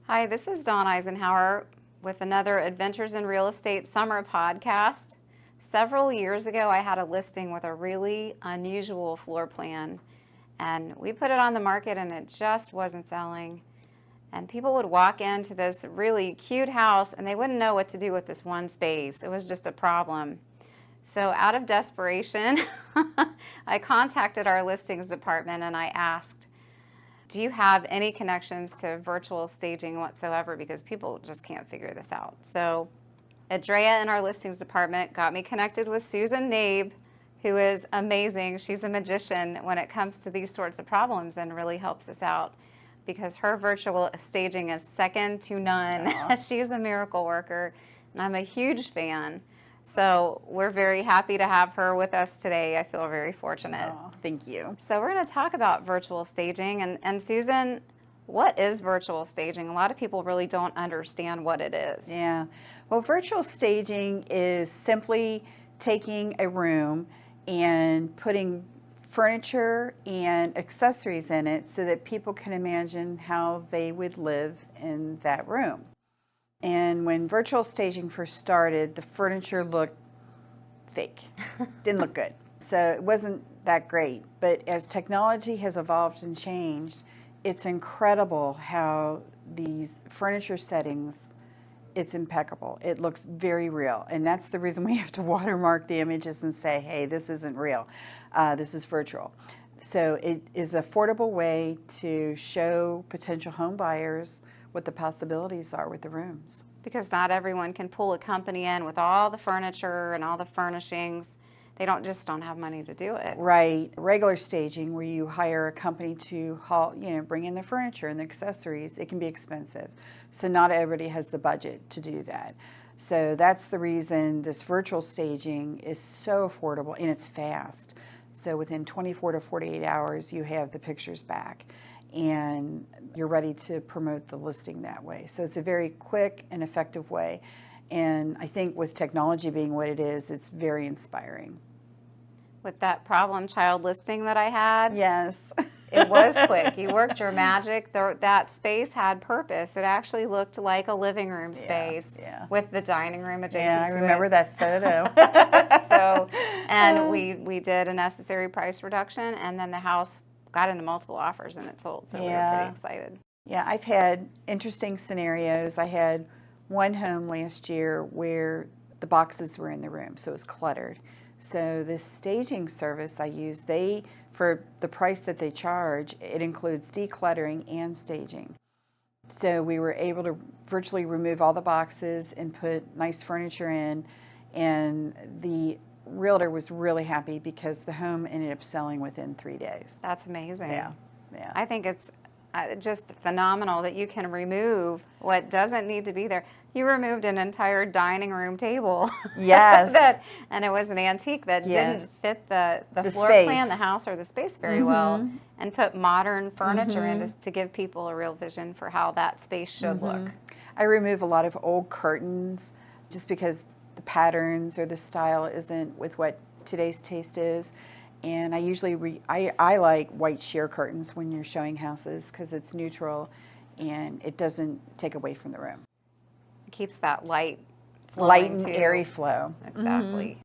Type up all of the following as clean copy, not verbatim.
Hi, this is Dawn Isenhower with another Adventures in Real Estate summer podcast. Several years ago, I had a listing with a really unusual floor plan, and we put it on the market and it just wasn't selling. And people would walk into this really cute house and they wouldn't know what to do with this one space. It was just a problem. So out of desperation, I contacted our listings department and I asked, do you have any connections to virtual staging whatsoever? Because people just can't figure this out. So Andrea in our listings department got me connected with Susan Knabe, who is amazing. She's a magician when it comes to these sorts of problems and really helps us out because her virtual staging is second to none. She's a miracle worker, and I'm a huge fan. So we're very happy to have her with us today. I feel very fortunate. Oh, thank you. So we're going to talk about virtual staging. And Susan, what is virtual staging? A lot of people really don't understand what it is. Yeah. Well, virtual staging is simply taking a room and putting furniture and accessories in it so that people can imagine how they would live in that room. And when virtual staging first started, the furniture looked fake. Didn't look good. So it wasn't that great. But as technology has evolved and changed, it's incredible how these furniture settings, it's impeccable. It looks very real. And that's the reason we have to watermark the images and say, hey, this isn't real. This is virtual. So it is an affordable way to show potential home buyers what the possibilities are with the rooms. Because not everyone can pull a company in with all the furniture and all the furnishings. They don't have money to do it. Right. Regular staging, where you hire a company to bring in the furniture and the accessories, it can be expensive. So not everybody has the budget to do that. So that's the reason this virtual staging is so affordable and it's fast. So within 24 to 48 hours, you have the pictures back and you're ready to promote the listing that way. So it's a very quick and effective way. And I think with technology being what it is, it's very inspiring. With that problem child listing that I had, yes, it was quick. You worked your magic. That space had purpose. It actually looked like a living room space with the dining room adjacent to it. Yeah, I remember that photo. And we did a necessary price reduction, and then the house got into multiple offers and it sold. So we were pretty excited. Yeah, I've had interesting scenarios. I had one home last year where the boxes were in the room, so it was cluttered. So this staging service I use, for the price that they charge, it includes decluttering and staging. So we were able to virtually remove all the boxes and put nice furniture in, and the realtor was really happy because the home ended up selling within 3 days. That's amazing. Yeah. I think it's just phenomenal that you can remove what doesn't need to be there. You removed an entire dining room table. Yes. And it was an antique that didn't fit the floor space. plan, the house, or the space very well, and put modern furniture in to give people a real vision for how that space should look. I remove a lot of old curtains just because the patterns or the style isn't with what today's taste is. And I usually I like white sheer curtains when you're showing houses because it's neutral and it doesn't take away from the room. It keeps that light and too. airy flow. Exactly.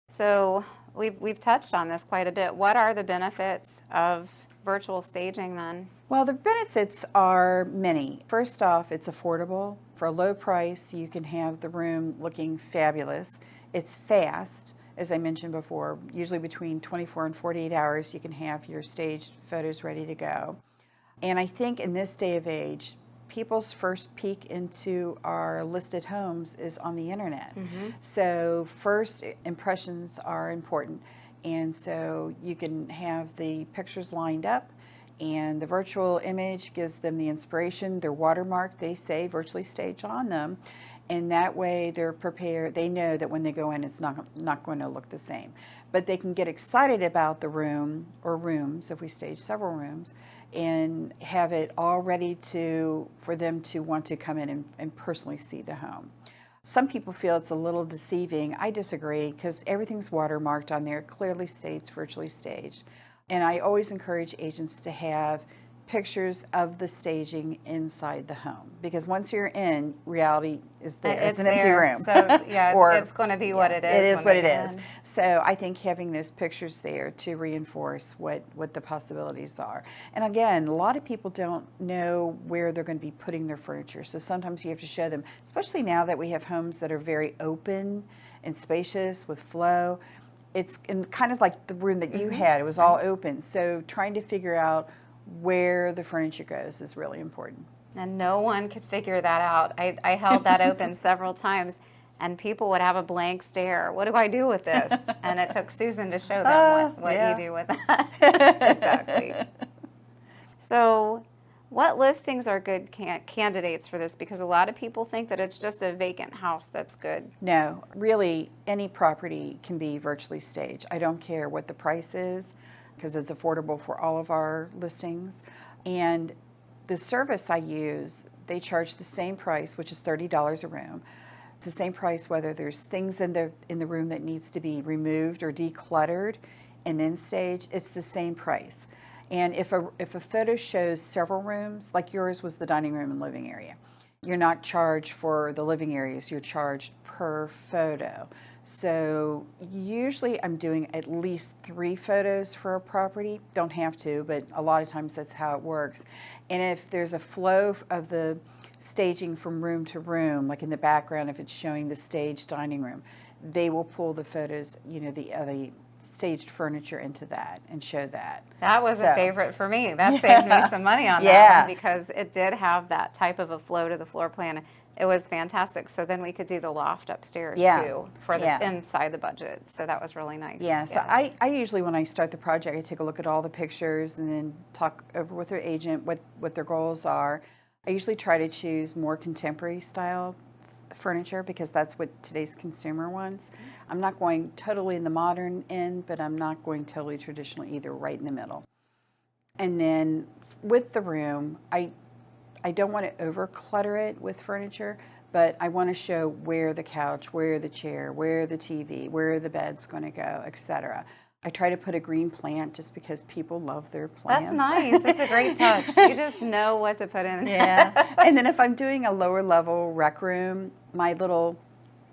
So we've touched on this quite a bit. What are the benefits of virtual staging then? Well, the benefits are many. First off, it's affordable. For a low price, you can have the room looking fabulous. It's fast. As I mentioned before, usually between 24 and 48 hours, you can have your staged photos ready to go. And I think in this day of age, people's first peek into our listed homes is on the internet. So first impressions are important. And so you can have the pictures lined up and the virtual image gives them the inspiration. They're watermarked, they say virtually staged on them. And that way they're prepared. They know that when they go in, it's not going to look the same. But they can get excited about the room or rooms, if we stage several rooms, and have it all ready for them to want to come in and personally see the home. Some people feel it's a little deceiving. I disagree because everything's watermarked on there. It clearly states virtually staged. And I always encourage agents to have pictures of the staging inside the home, because once you're in, reality is there. It's an empty there. room. So yeah, Or it's going to be what it is. It is when what they it get is. in. So I think having those pictures there to reinforce what the possibilities are. And again, a lot of people don't know where they're going to be putting their furniture. So sometimes you have to show them, especially now that we have homes that are very open and spacious with flow. It's in kind of like the room that you had. It was all open. So trying to figure out where the furniture goes is really important. And no one could figure that out. I held that open several times, and people would have a blank stare. What do I do with this? And it took Susan to show them what yeah. you do with that. Exactly. So what listings are good candidates for this? Because a lot of people think that it's just a vacant house that's good. No, really, any property can be virtually staged. I don't care what the price is, because it's affordable for all of our listings. And the service I use, they charge the same price, which is $30 a room. It's the same price whether there's things in the room that needs to be removed or decluttered and then staged. It's the same price. And if a photo shows several rooms, like yours was the dining room and living area, you're not charged for the living areas, you're charged per photo. So usually I'm doing at least 3 photos for a property. Don't have to, but a lot of times that's how it works. And if there's a flow of the staging from room to room, like in the background, if it's showing the staged dining room, they will pull the photos, the staged furniture into that and show that. That was a favorite for me. That saved me some money on that one, because it did have that type of a flow to the floor plan. It was fantastic. So then we could do the loft upstairs too for the inside the budget. So that was really nice. Yeah, so I usually, when I start the project, I take a look at all the pictures and then talk over with their agent what their goals are. I usually try to choose more contemporary style furniture, because that's what today's consumer wants. I'm not going totally in the modern end, but I'm not going totally traditional either, right in the middle. And then with the room, I don't want to over clutter it with furniture, but I want to show where the couch, where the chair, where the TV, where the bed's going to go, etc. I try to put a green plant just because people love their plants. That's nice. It's a great touch. You just know what to put in. Yeah. And then if I'm doing a lower level rec room, my little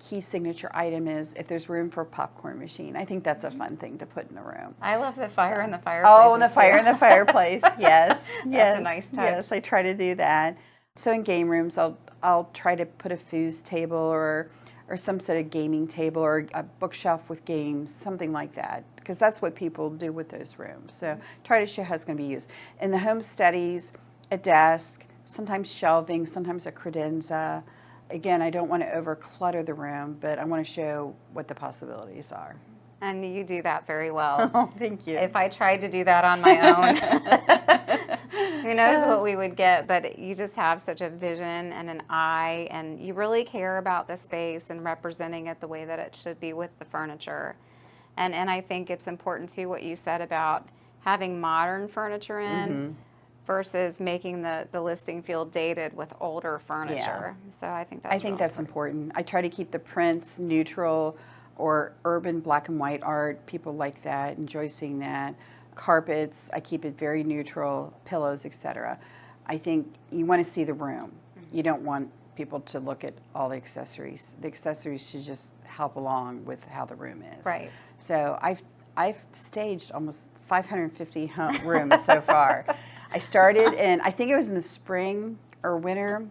key signature item is if there's room for a popcorn machine. I think that's a fun thing to put in the room. I love the fire in the fireplace. Oh, and the fire in the fireplace. Yes. That's a nice touch. Yes, I try to do that. So in game rooms, I'll try to put a foos table or some sort of gaming table or a bookshelf with games, something like that, because that's what people do with those rooms. So try to show how it's going to be used. In the home studies, a desk, sometimes shelving, sometimes a credenza. Again, I don't want to over clutter the room, but I want to show what the possibilities are. And you do that very well. Oh, thank you. If I tried to do that on my own, who knows what we would get, but you just have such a vision and an eye, and you really care about the space and representing it the way that it should be with the furniture. And I think it's important too what you said about having modern furniture in versus making the listing feel dated with older furniture. So I think that's important. I try to keep the prints neutral or urban black and white art. People like that, enjoy seeing that. Carpets, I keep it very neutral, pillows, etc. I think you want to see the room. You don't want people to look at all the accessories. The accessories should just help along with how the room is. Right. So I've staged almost 550 rooms so far. I started, and I think it was in the spring or winter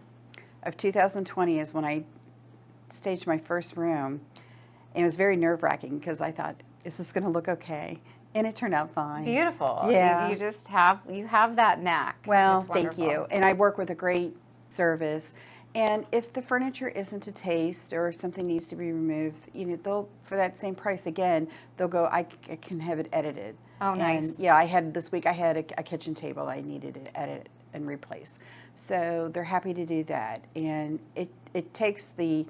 of 2020 is when I staged my first room. And it was very nerve-wracking because I thought, is this going to look okay? And it turned out fine. Beautiful. Yeah. You just have that knack. Well, thank you. And I work with a great service. And if the furniture isn't to taste or if something needs to be removed, they'll, for that same price again, they'll go, I can have it edited. Oh, nice. And yeah, this week I had a kitchen table I needed to edit and replace. So they're happy to do that. And it takes the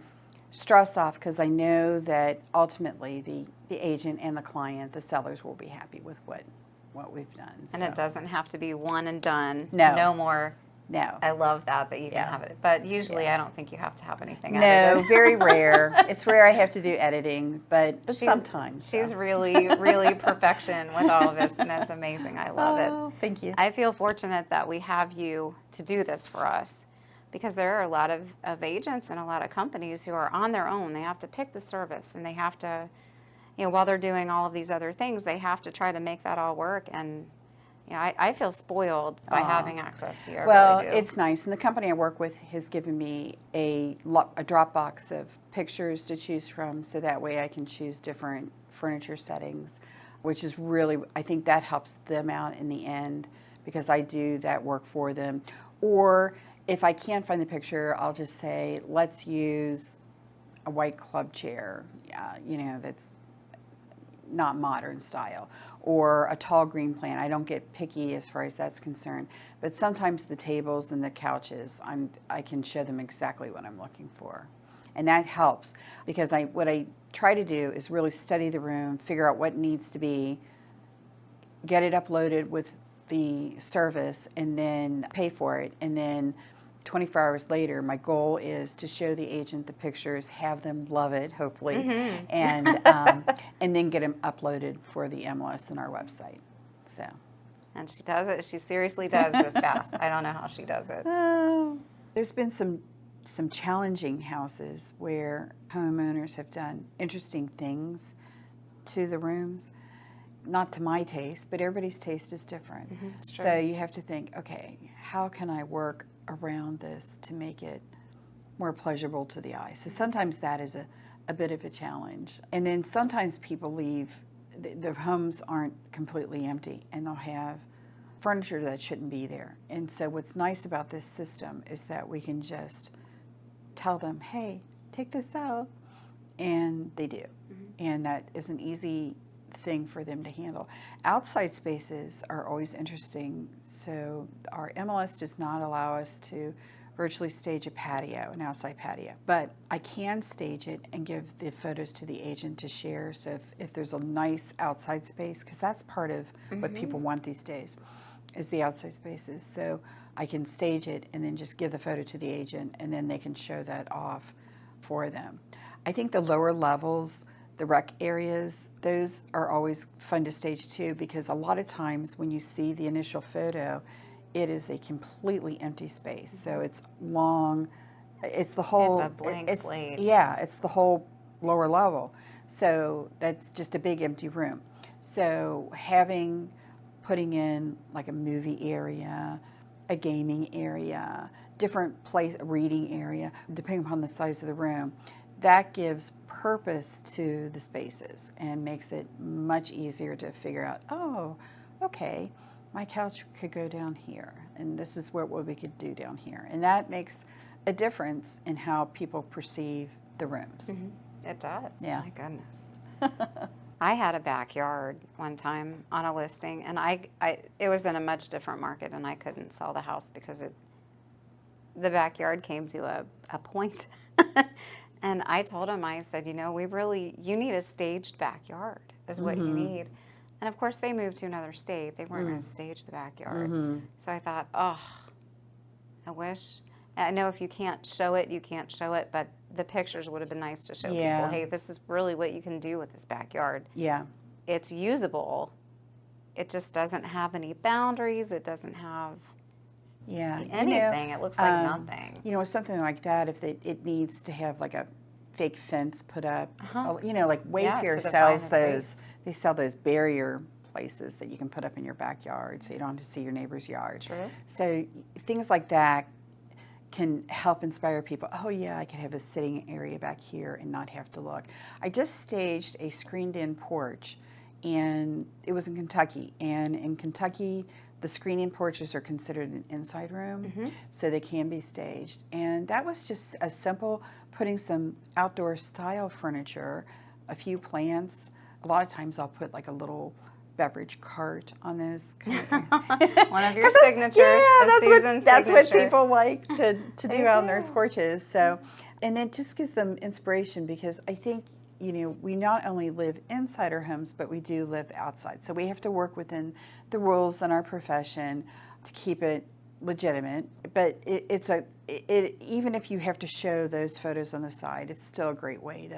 stress off because I know that ultimately the agent and the client, the sellers, will be happy with what we've done. And it doesn't have to be one and done. No. No more No. I love that you can Yeah. have it. But usually Yeah. I don't think you have to have anything No, edited. very rare. It's rare I have to do editing, but sometimes. She's so. really, really perfection with all of this, and that's amazing. I love it. Oh, thank you. I feel fortunate that we have you to do this for us, because there are a lot of agents and a lot of companies who are on their own. They have to pick the service, and they have to, while they're doing all of these other things, they have to try to make that all work. And I feel spoiled by having access to you. I Well, really do. it's nice. And the company I work with has given me a Dropbox of pictures to choose from, so that way I can choose different furniture settings, which is really, I think that helps them out in the end, because I do that work for them. Or if I can't find the picture, I'll just say, let's use a white club chair, that's not modern style, or a tall green plant. I don't get picky as far as that's concerned, but sometimes the tables and the couches, I can show them exactly what I'm looking for, and that helps, because what I try to do is really study the room, figure out what needs to be, get it uploaded with the service, and then pay for it, and then 24 hours later, my goal is to show the agent the pictures, have them love it, hopefully, and then get them uploaded for the MLS and our website. So, And she does it. She seriously does this fast. I don't know how she does it. there's been some challenging houses where homeowners have done interesting things to the rooms. Not to my taste, but everybody's taste is different. It's true. So you have to think, okay, how can I work around this to make it more pleasurable to the eye? So sometimes that is a bit of a challenge. And then sometimes people leave, their homes aren't completely empty, and they'll have furniture that shouldn't be there. And so what's nice about this system is that we can just tell them, hey, take this out, and they do. And that is an easy thing for them to handle. Outside spaces are always interesting. So our MLS does not allow us to virtually stage a patio, an outside patio, but I can stage it and give the photos to the agent to share. So if there's a nice outside space, because that's part of what people want these days, is the outside spaces. So I can stage it and then just give the photo to the agent, and then they can show that off for them. I think the lower levels, the rec areas, those are always fun to stage too, because a lot of times when you see the initial photo, it is a completely empty space. So it's long, it's the whole... It's a blank slate. Yeah, it's the whole lower level. So that's just a big empty room. So putting in like a movie area, a gaming area, different place, a reading area, depending upon the size of the room, that gives purpose to the spaces and makes it much easier to figure out, oh, okay, my couch could go down here, and this is what we could do down here. And that makes a difference in how people perceive the rooms. It does. Yeah. My goodness. I had a backyard one time on a listing, and it was in a much different market, and I couldn't sell the house because the backyard came to a point. And I told him, I said, you need a staged backyard is what you need. And of course, they moved to another state. They weren't going to stage the backyard. So I thought, I wish. I know if you can't show it, you can't show it, but the pictures would have been nice to show people, hey, this is really what you can do with this backyard. Yeah. It's usable. It just doesn't have any boundaries. It doesn't have anything. It looks like nothing. Something like that, if it needs to have like a fake fence put up, like Wayfair sells those. They sell those barrier places that you can put up in your backyard, so you don't have to see your neighbor's yard. True. So things like that can help inspire people. Oh yeah, I could have a sitting area back here and not have to look. I just staged a screened-in porch, and it was in Kentucky. And in Kentucky, the screen-in porches are considered an inside room, so they can be staged. And that was just as simple, putting some outdoor style furniture, a few plants. A lot of times I'll put like a little beverage cart on those. One of your signatures, that's signature. what people like to do out on their porches. So, and it just gives them inspiration, because I think, we not only live inside our homes, but we do live outside. So we have to work within the rules in our profession to keep it legitimate, but even if you have to show those photos on the side, it's still a great way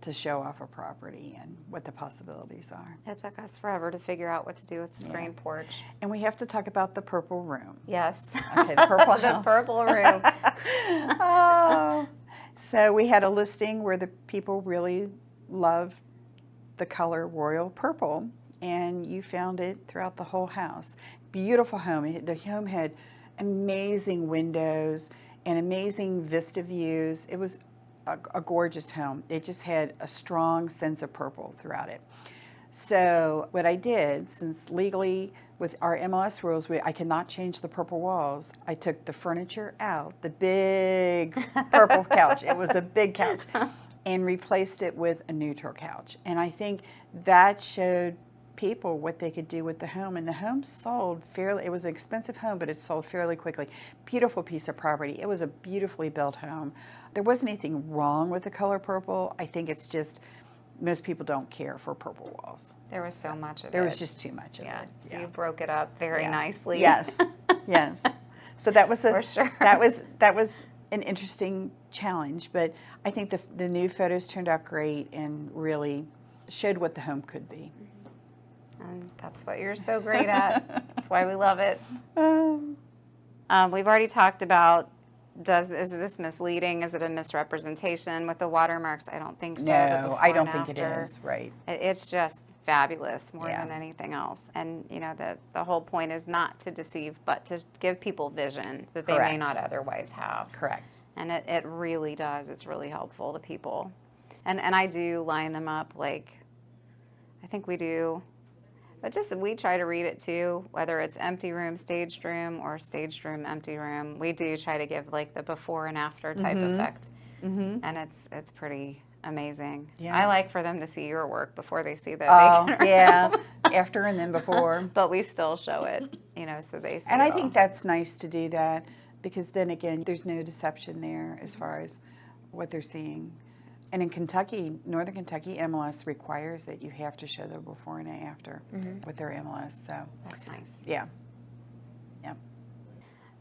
to show off a property and what the possibilities are. It took us forever to figure out what to do with the screen porch. And we have to talk about the purple room. Yes. Okay, the purple The house. purple room. Oh, so we had a listing where the people really love the color royal purple, and you found it throughout the whole house. Beautiful home. The home had amazing windows and amazing vista views. It was a gorgeous home. It just had a strong sense of purple throughout it. So what I did, since legally with our MLS rules, I cannot change the purple walls, I took the furniture out, the big purple couch. It was a big couch, and replaced it with a neutral couch. And I think that showed people what they could do with the home. And the home sold fairly, it was an expensive home, but it sold fairly quickly. Beautiful piece of property. It was a beautifully built home. There wasn't anything wrong with the color purple. I think it's just most people don't care for purple walls. There was so much of it. There was just too much of Yeah, it. so you broke it up very nicely. Yes, yes. So that was For sure. that was an interesting challenge, but I think the new photos turned out great and really showed what the home could be. And that's what you're so great at. That's why we love it. We've already talked about, is this misleading? Is it a misrepresentation with the watermarks? I don't think so. The No, before I don't and think it after, is. Right. It's just fabulous more Yeah. than anything else. And the whole point is not to deceive, but to give people vision that they may Correct. not otherwise have. Correct. And it really does. It's really helpful to people. And I do line them up like, I think we do. But we try to read it too, whether it's empty room, staged room, or staged room, empty room. We do try to give like the before and after type effect. And it's pretty amazing. Yeah. I like for them to see your work before they see the Oh, vacant room. yeah. After and then before. But we still show it, so they see And it I all. think that's nice to do that, because then again, there's no deception there as far as what they're seeing. And in Kentucky, Northern Kentucky, MLS requires that you have to show the before and after with their MLS. So That's nice. yeah, yeah.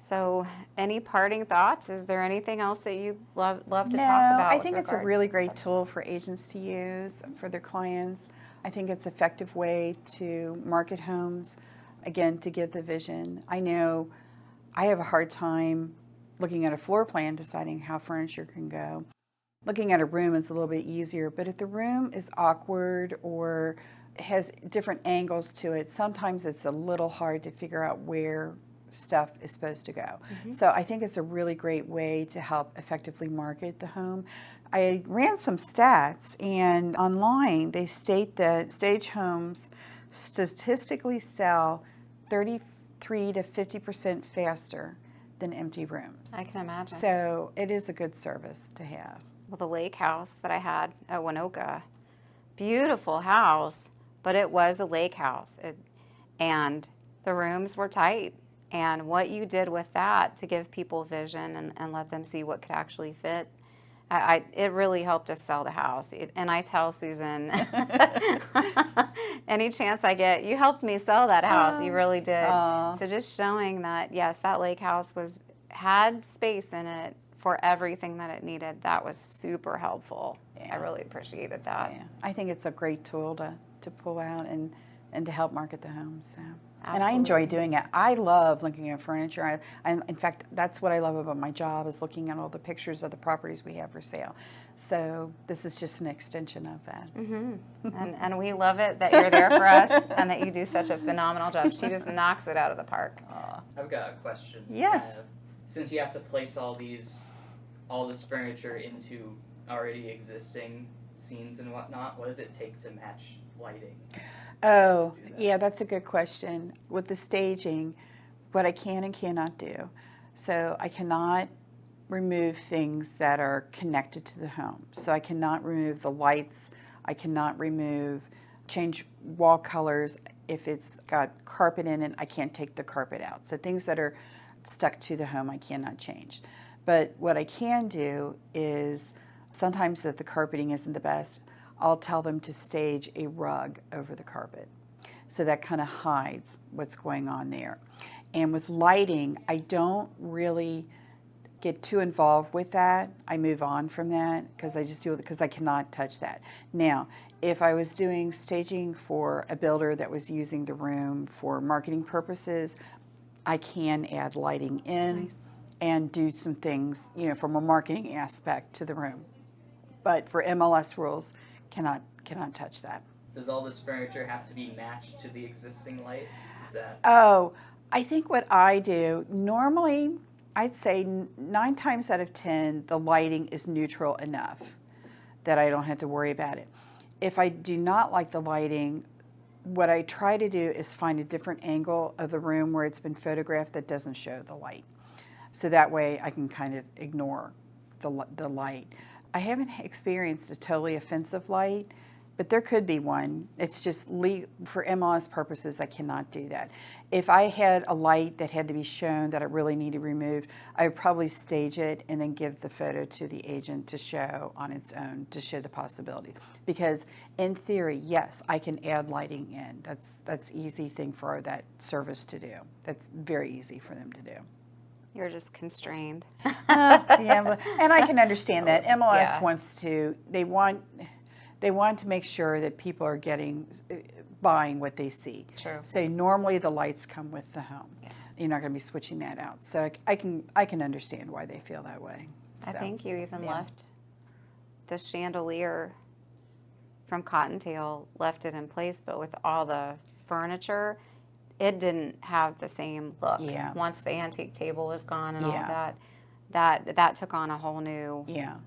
So, any parting thoughts? Is there anything else that you'd love to talk No, about? I with think it's a regard really to great such- tool for agents to use for their clients. I think it's an effective way to market homes, again, to give the vision. I know I have a hard time looking at a floor plan, deciding how furniture can go. Looking at a room, it's a little bit easier, but if the room is awkward or has different angles to it, sometimes it's a little hard to figure out where stuff is supposed to go. So I think it's a really great way to help effectively market the home. I ran some stats, and online they state that stage homes statistically sell 33 to 50% faster than empty rooms. I can imagine. So it is a good service to have. Well, the lake house that I had at Winoka, beautiful house, but it was a lake house. And the rooms were tight. And what you did with that to give people vision and let them see what could actually fit, it really helped us sell the house. And I tell Susan, any chance I get, you helped me sell that house. You really did. So just showing that, yes, that lake house had space in it for everything that it needed. That was super helpful. Yeah. I really appreciated that. Yeah, I think it's a great tool to pull out and to help market the home. So. And I Absolutely. enjoy doing it. I love looking at furniture. In fact, that's what I love about my job, is looking at all the pictures of the properties we have for sale. So this is just an extension of that. And we love it that you're there for us and that you do such a phenomenal job. She just knocks it out of the park. I've got a question. Yes. Since you have to place all this furniture into already existing scenes and whatnot, what does it take to match lighting? Oh, to do that? yeah, that's a good question. With the staging, what I can and cannot do. So I cannot remove things that are connected to the home. So I cannot remove the lights. I cannot change wall colors. If it's got carpet in it, I can't take the carpet out. So things that are stuck to the home, I cannot change. But what I can do is, sometimes if the carpeting isn't the best, I'll tell them to stage a rug over the carpet. So that kind of hides what's going on there. And with lighting, I don't really get too involved with that. I move on from that because I just do it because I cannot touch that. Now, if I was doing staging for a builder that was using the room for marketing purposes, I can add lighting in Nice. and do some things, from a marketing aspect to the room. But for MLS rules, cannot touch that. Does all this furniture have to be matched to the existing light? Is that Oh, I think what I do, normally, I'd say 9 times out of 10, the lighting is neutral enough that I don't have to worry about it. If I do not like the lighting, what I try to do is find a different angle of the room where it's been photographed that doesn't show the light. So that way I can kind of ignore the light. I haven't experienced a totally offensive light, but there could be one. It's just for MLS purposes, I cannot do that. If I had a light that had to be shown that I really need to remove, I would probably stage it and then give the photo to the agent to show on its own, to show the possibility. Because in theory, yes, I can add lighting in. That's easy thing for that service to do. That's very easy for them to do. You're just constrained. Yeah, and I can understand that. MLS Yeah. wants to, they want to make sure that people are buying what they see. True. So normally the lights come with the home. Yeah. You're not going to be switching that out. So I can understand why they feel that way. I So, think you even yeah. left the chandelier from Cottontail, left it in place, but with all the furniture, it didn't have the same look. Yeah. Once the antique table was gone and Yeah. all that took on a whole new Yeah.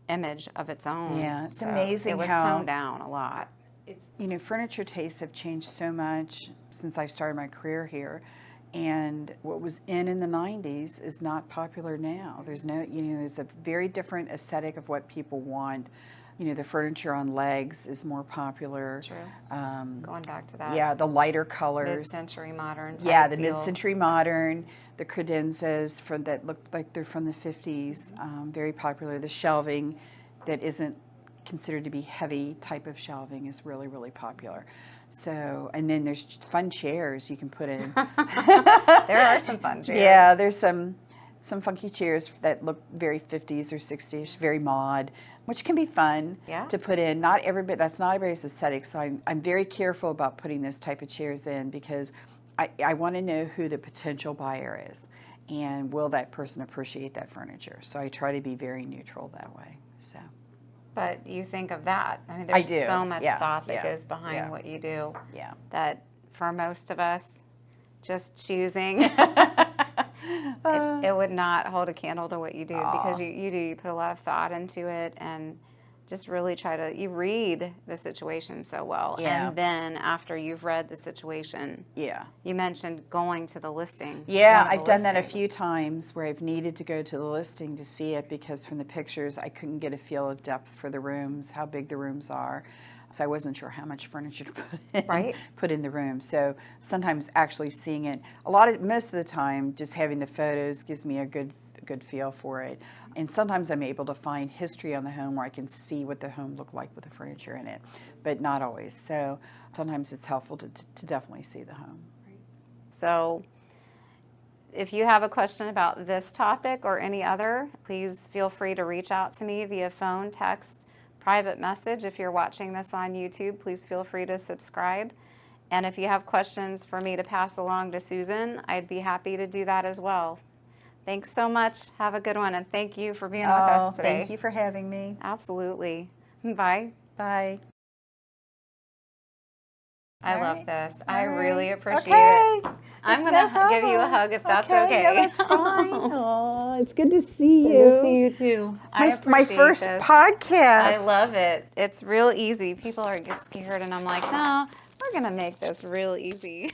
image of its own. Yeah, it's So amazing it was how- toned down a lot. It's, furniture tastes have changed so much since I started my career here. And what was in the 90s is not popular now. There's there's a very different aesthetic of what people want. The furniture on legs is more popular. True. Going back to that. Yeah, the lighter colors. Mid-century modern type Yeah, the feel. mid-century modern, the credenzas that look like they're from the 50s, very popular. The shelving that isn't considered to be heavy type of shelving is really, really popular. So, and then there's fun chairs you can put in. There are some fun chairs. Yeah, there's some funky chairs that look very 50s or 60s, very mod, which can be fun Yeah. to put in. That's not everybody's aesthetic, so I'm very careful about putting those type of chairs in because I want to know who the potential buyer is and will that person appreciate that furniture. So I try to be very neutral that way. So. But you think of that. I mean, I there's do. so much Yeah, thought that yeah, goes behind yeah. what you do Yeah. that for most of us, just choosing, it would not hold a candle to what you do because you put a lot of thought into it and just really you read the situation so well. Yeah. And then after you've read the situation, Yeah. you mentioned going to the listing. Yeah, going to the I've done that a listing. few times where I've needed to go to the listing to see it because from the pictures I couldn't get a feel of depth for the rooms, how big the rooms are. So I wasn't sure how much furniture to put in the room. So sometimes actually seeing it, most of the time, just having the photos gives me a good feel for it. And sometimes I'm able to find history on the home where I can see what the home looked like with the furniture in it, but not always. So sometimes it's helpful to definitely see the home. So if you have a question about this topic or any other, please feel free to reach out to me via phone, text, private message. If you're watching this on YouTube, please feel free to subscribe. And if you have questions for me to pass along to Susan, I'd be happy to do that as well. Thanks so much. Have a good one, and thank you for being with us today. Thank you for having me. Absolutely. Bye. Bye. I All love right. this. All I right. really appreciate Okay. it. I'm It's going to no give you a problem. hug if that's okay. Yeah, that's fine. Oh, it's good to see Good you. to see you too. I My appreciate first this. podcast. I love it. It's real easy. People get scared, and I'm like, no, we're going to make this real easy.